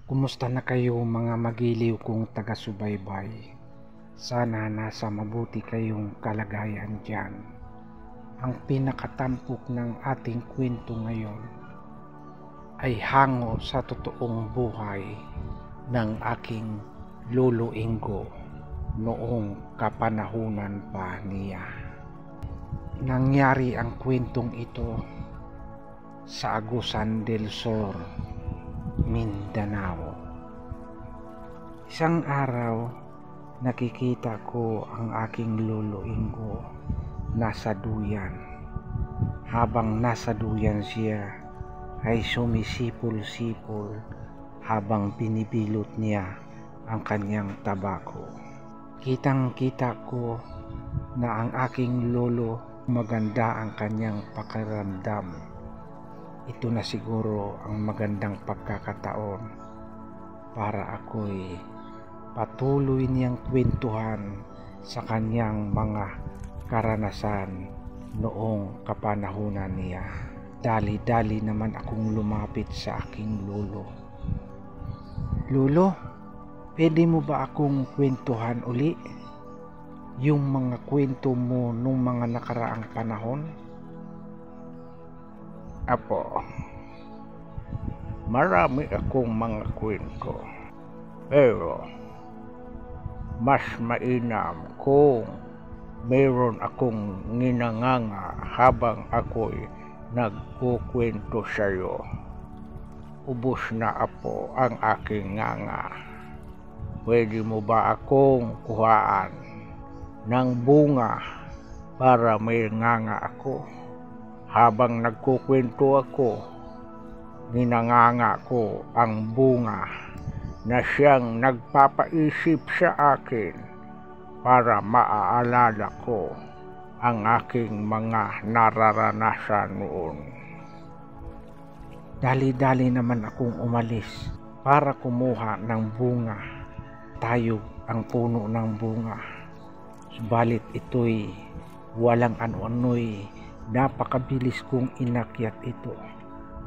Kumusta na kayo mga magiliw kong taga-subaybay? Sana nasa mabuti kayong kalagayan dyan. Ang pinakatampok ng ating kwento ngayon ay hango sa totoong buhay ng aking Lolo Ingo noong kapanahunan pa niya. Nangyari ang kwentong ito sa Agusan del Sur, Mindanao. Isang araw, nakikita ko ang aking Lolo Ingo nasa duyan. Habang nasa duyan siya, ay sumisipol-sipol habang binibilot niya ang kanyang tabako. Kitang-kita ko na ang aking lolo maganda ang kanyang pakiramdam. Ito na siguro ang magandang pagkakataon para ako'y patuloy niyang kwentuhan sa kanyang mga karanasan noong kapanahunan niya. Dali-dali naman akong lumapit sa aking lolo. Lolo, pwede mo ba akong kwentuhan uli yung mga kwento mo nung mga nakaraang panahon? Apo, marami akong mga kwento, pero mas mainam kung mayroon akong nginanganga habang ako'y nagkukwento sa'yo. Ubos na apo ang aking nganga. Pwede mo ba akong kuhaan ng bunga para may nganga ako? Habang nagkukwento ako, ninanganga ko ang bunga na siyang nagpapaisip sa akin para maaalala ko ang aking mga nararanasan noon. Dali-dali naman akong umalis para kumuha ng bunga. Tayo ang puno ng bunga. Subalit ito'y walang ano-ano'y napakabilis kong inakyat ito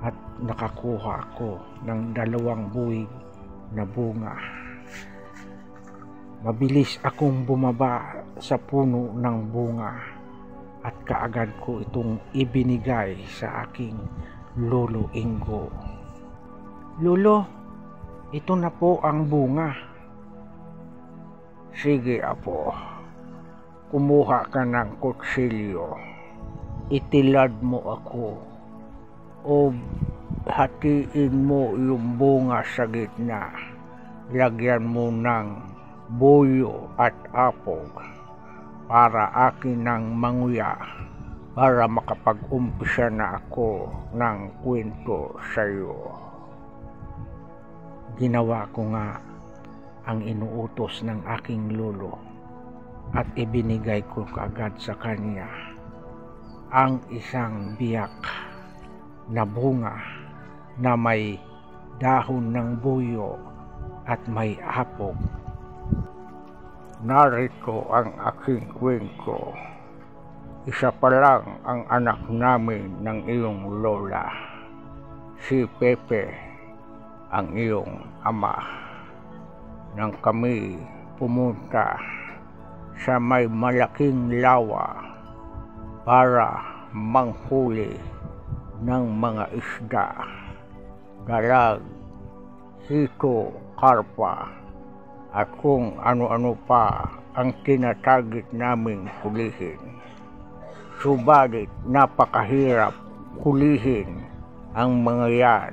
at nakakuha ako ng 2 buwig na bunga. Mabilis akong bumaba sa puno ng bunga at kaagad ko itong ibinigay sa aking Lolo Ingo. Lolo, ito na po ang bunga. Sige apo, kumuha ka ng kutsilyo. Itilad mo ako o hatiin mo yung bunga sa gitna. Lagyan mo ng buyo at apog para akin ng manguya para makapag-umpisa na ako ng kwento sa'yo. Ginawa ko nga ang inuutos ng aking lolo at ibinigay ko kaagad sa kanya ang isang biyak na bunga na may dahon ng buyo at may apog. Narito ang aking kwento. Isa pa lang ang anak namin ng iyong lola. Si Pepe ang iyong ama. Nang kami pumunta sa may malaking lawa para manghuli ng mga isda, dalag, hito, karpa, at kung ano-ano pa ang tinatagit naming hulihin. Subalit napakahirap hulihin ang mga yan,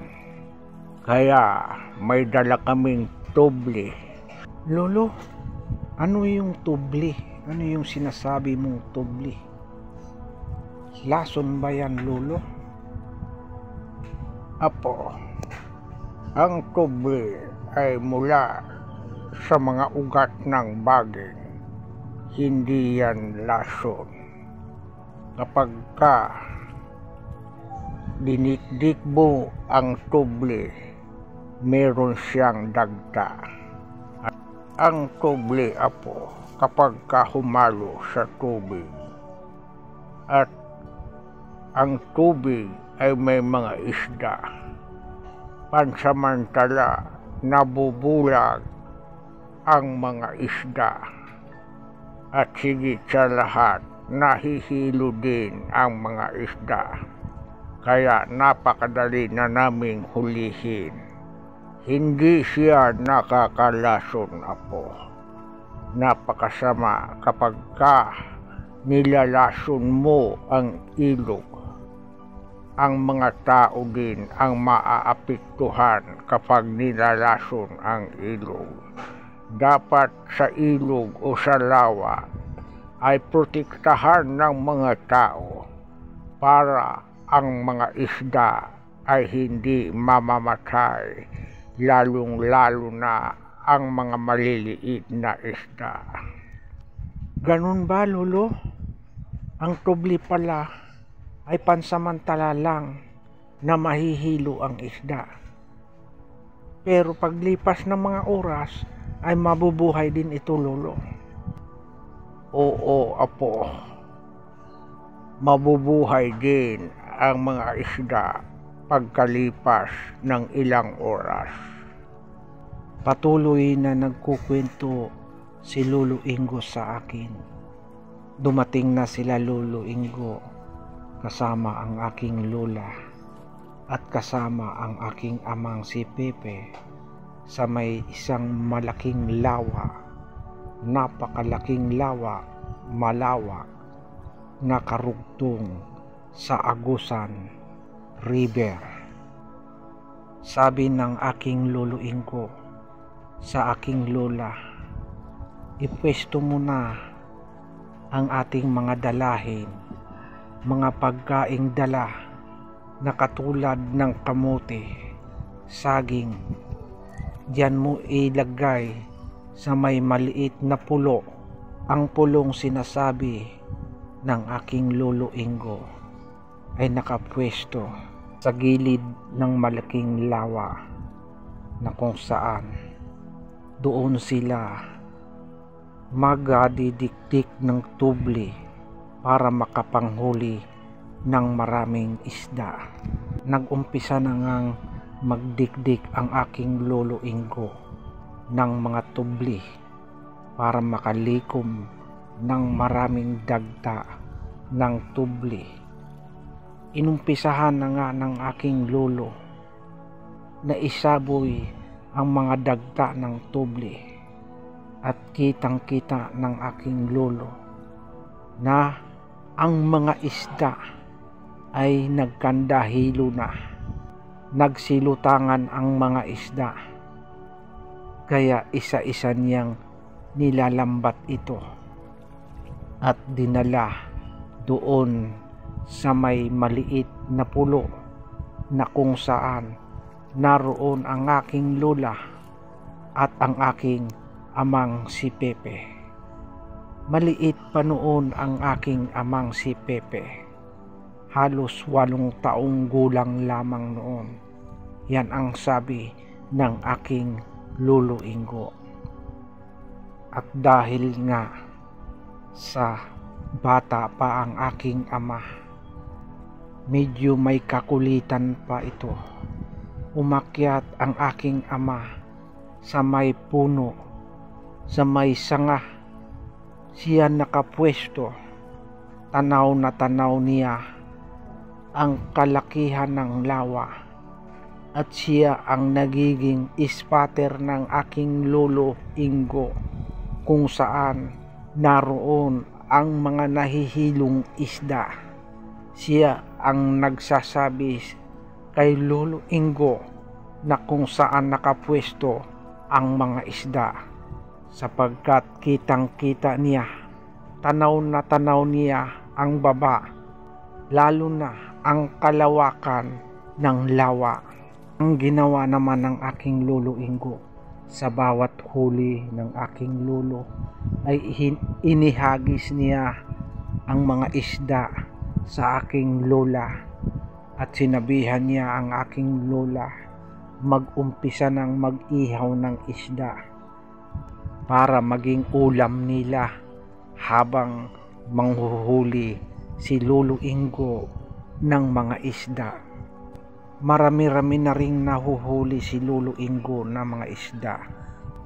kaya may dala kaming tubli. Lolo, ano yung tubli? Ano yung sinasabi mong tubli? Lason ba yan, Lolo? Apo, ang tubli ay mula sa mga ugat ng baging. Hindi yan lason. Kapag ka dinikdik mo ang tubli, meron siyang dagta. At ang tubli, apo, kapag ka humalo sa tubig at ang tubig ay may mga isda, pansamantala nabubulag ang mga isda. At higit sa lahat, nahihilo din ang mga isda. Kaya napakadali na naming hulihin. Hindi siya nakakalason, Apo. Napakasama kapag nilalason mo ang ilog. Ang mga tao din ang maaapektuhan kapag nilalason ang ilog. Dapat sa ilog o sa lawa ay protektahan ng mga tao para ang mga isda ay hindi mamamatay, lalong-lalo na ang mga maliliit na isda. Ganun ba, Lolo? Ang tubli pala ay pansamantala lang na mahihilo ang isda. Pero paglipas ng mga oras ay mabubuhay din ito, Lolo. Oo, Apo. Mabubuhay din ang mga isda pagkalipas ng ilang oras. Patuloy na nagkukwento si Lolo Ingo sa akin. Dumating na sila Lolo Ingo kasama ang aking lola at kasama ang aking amang si Pepe sa may isang malaking lawa, napakalaking lawa, malawak na karugtong sa Agusan River. Sabi ng aking Lolo Ingo sa aking lola, ipwesto mo na ang ating mga dalahin, mga pagkaing dala na katulad ng kamote, saging. Diyan mo ilagay sa may maliit na pulo. Ang pulong sinasabi ng aking Lolo Ingo ay nakapwesto sa gilid ng malaking lawa na kung saan doon sila magdidikdik ng tubli para makapanghuli ng maraming isda. Nag-umpisa na ngang magdikdik ang aking Lolo Ingo ng mga tubli para makalikom ng maraming dagta ng tubli. Inumpisahan na nga ng aking lolo na isaboy ang mga dagta ng tubli at kitang-kita ng aking lolo na ang mga isda ay nagkandahilo na. Nagsilutangan ang mga isda, kaya isa-isa niyang nilalambat ito at dinala doon sa may maliit na pulo na kung saan naroon ang aking lola at ang aking amang si Pepe. Maliit pa noon ang aking amang si Pepe. Halos 8 taong gulang lamang noon. Yan ang sabi ng aking Lolo Ingo. At dahil nga sa bata pa ang aking ama, medyo may kakulitan pa ito. Umakyat ang aking ama sa may puno, sa may sanga. Siya nakapwesto. Tanaw na tanaw niya ang kalakihan ng lawa at siya ang nagiging spotter ng aking Lolo Ingo kung saan naroon ang mga nahihilong isda. Siya ang nagsasabi kay Lolo Ingo na kung saan nakapwesto ang mga isda, sapagkat kitang-kita niya, tanaw na tanaw niya ang baba, lalo na ang kalawakan ng lawa. Ang ginawa naman ng aking Lolo Ingo sa bawat huli ng aking lolo ay inihagis niya ang mga isda sa aking lola at sinabihan niya ang aking lola mag-umpisa ng mag-ihaw ng isda para maging ulam nila habang manghuhuli si Lolo Ingo ng mga isda. marami-rami na ring nahuhuli si Lolo Ingo na mga isda.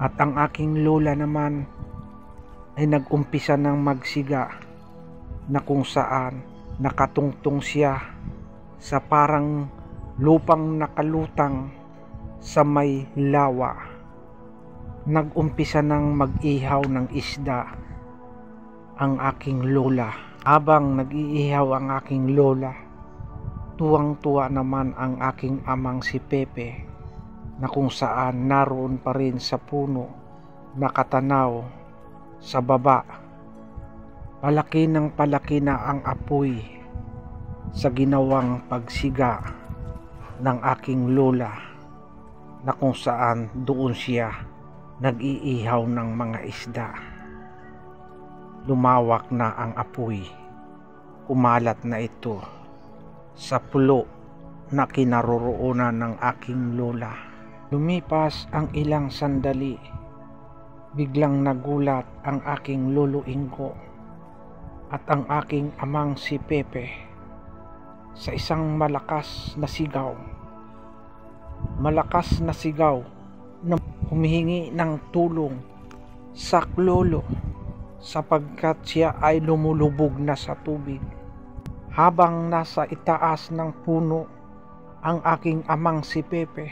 At ang aking lola naman ay nag-umpisa ng magsiga na kung saan nakatungtong siya sa parang lupang nakalutang sa may lawa. Nag-umpisa ng mag-ihaw ng isda ang aking lola. Habang nag-iihaw ang aking lola, tuwang-tuwa naman ang aking amang si Pepe na kung saan naroon pa rin sa puno nakatanaw sa baba. Palaki ng palaki na ang apoy sa ginawang pagsiga ng aking lola na kung saan doon siya nag-iihaw ng mga isda. Lumawak na ang apoy, kumalat na ito sa pulo na kinaroroonan ng aking lola. Lumipas ang ilang sandali, biglang nagulat ang aking Lolo Ingo at ang aking amang si Pepe sa isang malakas na sigaw. Malakas na sigaw na humihingi ng tulong sa lolo sapagkat siya ay lumulubog na sa tubig. Habang nasa itaas ng puno ang aking amang si Pepe,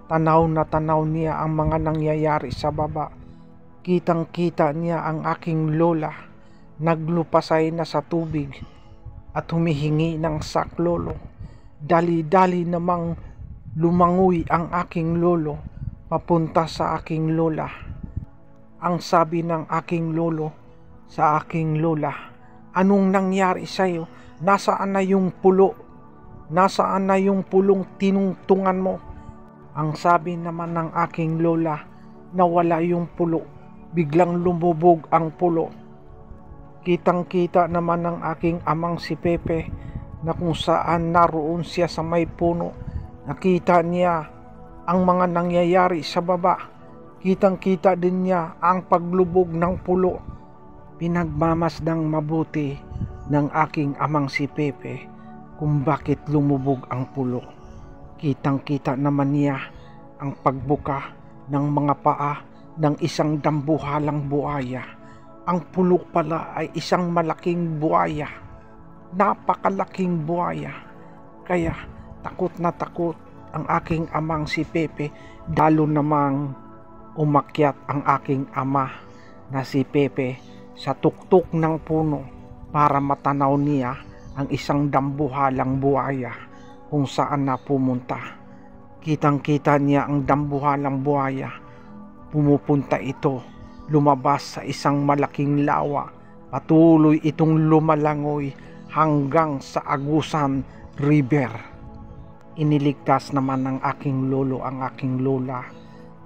tanaw na tanaw niya ang mga nangyayari sa baba. Kitang-kita niya ang aking lola naglupasay na sa tubig at humihingi ng saklolo. Dali-dali namang lumangoy ang aking lolo papunta sa aking lola. Ang sabi ng aking lolo sa aking lola, "Anong nangyari sa'yo? Nasaan na yung pulo? Nasaan na yung pulong tinungtungan mo?" Ang sabi naman ng aking lola, nawala yung pulo. Biglang lumubog ang pulo. Kitang-kita naman ng aking amang si Pepe na kung saan naroon siya sa may puno. Nakita niya ang mga nangyayari sa baba. Kitang-kita din niya ang paglubog ng pulo. Pinagmamasdang mabuti ng aking amang si Pepe kung bakit lumubog ang pulo. Kitang-kita naman niya ang pagbuka ng mga paa ng isang dambuhalang buhaya. Ang pulo pala ay isang malaking buhaya. Napakalaking buhaya. Kaya takot na takot ang aking amang si Pepe, lalo namang umakyat ang aking ama na si Pepe sa tuktok ng puno para matanaw niya ang isang dambuhalang buhaya kung saan na pumunta. Kitang-kita niya ang dambuhalang buhaya. Pumupunta ito, lumabas sa isang malaking lawa. Patuloy itong lumalangoy hanggang sa Agusan River. Iniligtas naman ng aking lolo ang aking lola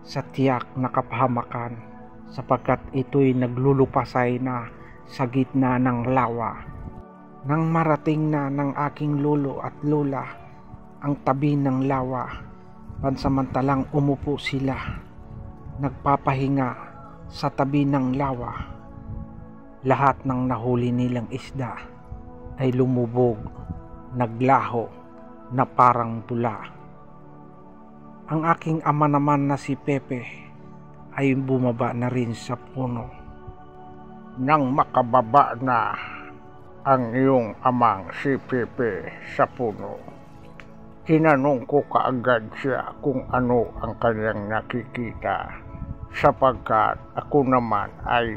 sa tiyak na kapahamakan sapagkat ito'y naglulupasay na sa gitna ng lawa. Nang marating na ng aking lolo at lola ang tabi ng lawa, pansamantalang umupo sila, nagpapahinga sa tabi ng lawa. Lahat ng nahuli nilang isda ay lumubog, naglaho na parang tula. Ang aking ama naman na si Pepe ay bumaba na rin sa puno. Nang makababa na ang iyong amang si Pepe sa puno, tinanong ko kaagad siya kung ano ang kanyang nakikita sapagkat ako naman ay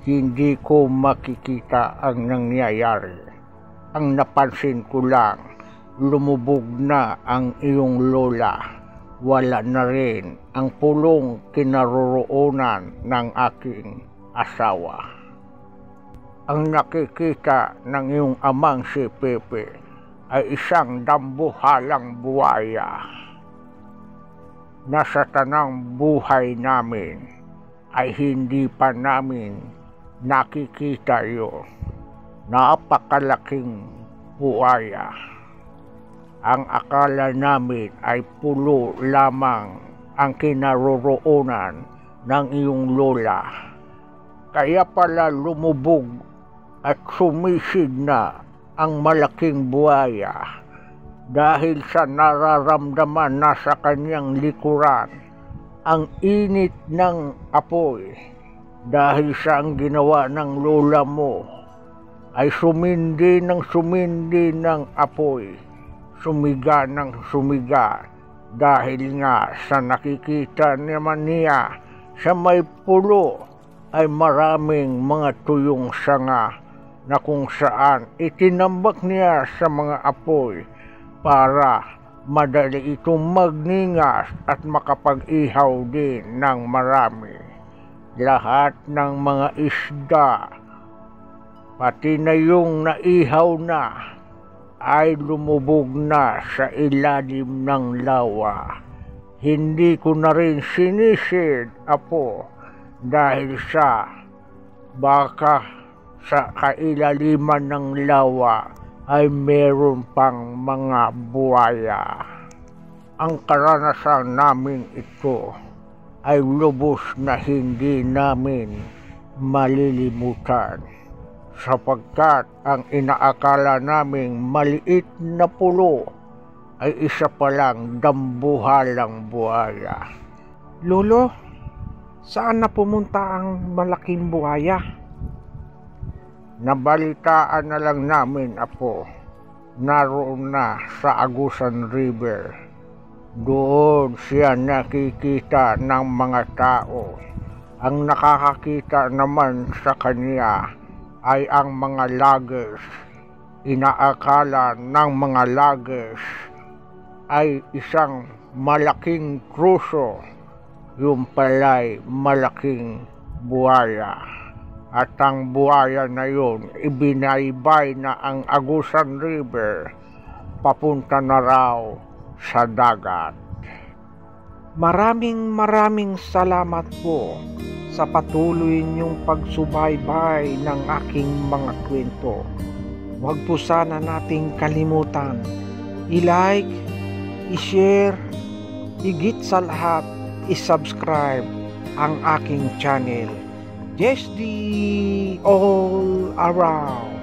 hindi ko makikita ang nangyayari. Ang napansin ko lang, lumubog na ang iyong lola. Wala na rin ang pulong kinaroroonan ng aking asawa. Ang nakikita ng iyong amang si Pepe ay isang dambuhalang buhaya. Nasa tanang buhay namin ay hindi pa namin nakikita yun. Napakalaking buhaya. Ang akala namin ay pulo lamang ang kinaroroonan ng iyong lola. Kaya pala lumubog at sumisid na ang malaking buhaya dahil sa nararamdaman na sa kanyang likuran ang init ng apoy dahil sa ang ginawa ng lola mo ay sumindi ng apoy, sumiga ng sumiga dahil nga sa nakikita naman niya sa may pulo ay maraming mga tuyong sanga na kung saan itinambak niya sa mga apoy para madali itong magningas at makapag-ihaw din ng marami. Lahat ng mga isda, pati na yung naihaw na, ay lumubog na sa ilalim ng lawa. Hindi ko na rin sinisid, Apo, dahil sa baka sa kailaliman ng lawa ay meron pang mga buhaya. Ang karanasan namin ito ay lubos na hindi namin malilimutan sapagkat ang inaakala naming maliit na pulo ay isa palang dambuhalang buhaya. Lolo, saan na pumunta ang malaking buhaya? Nabalitaan na lang namin, Apo, naroon na sa Agusan River. Doon siya nakikita ng mga tao. Ang nakakakita naman sa kanya ay ang mga loggers. Inaakala ng mga loggers ay isang malaking kruso, yung pala'y malaking buhaya. At ang buhaya na yun, ibinaybay na ang Agusan River papunta na raw sa dagat. Maraming salamat po sa patuloy niyong pagsubaybay ng aking mga kwento. Huwag po sana nating kalimutan i-like, i-share, higit sa lahat i-subscribe ang aking channel. Just the all around.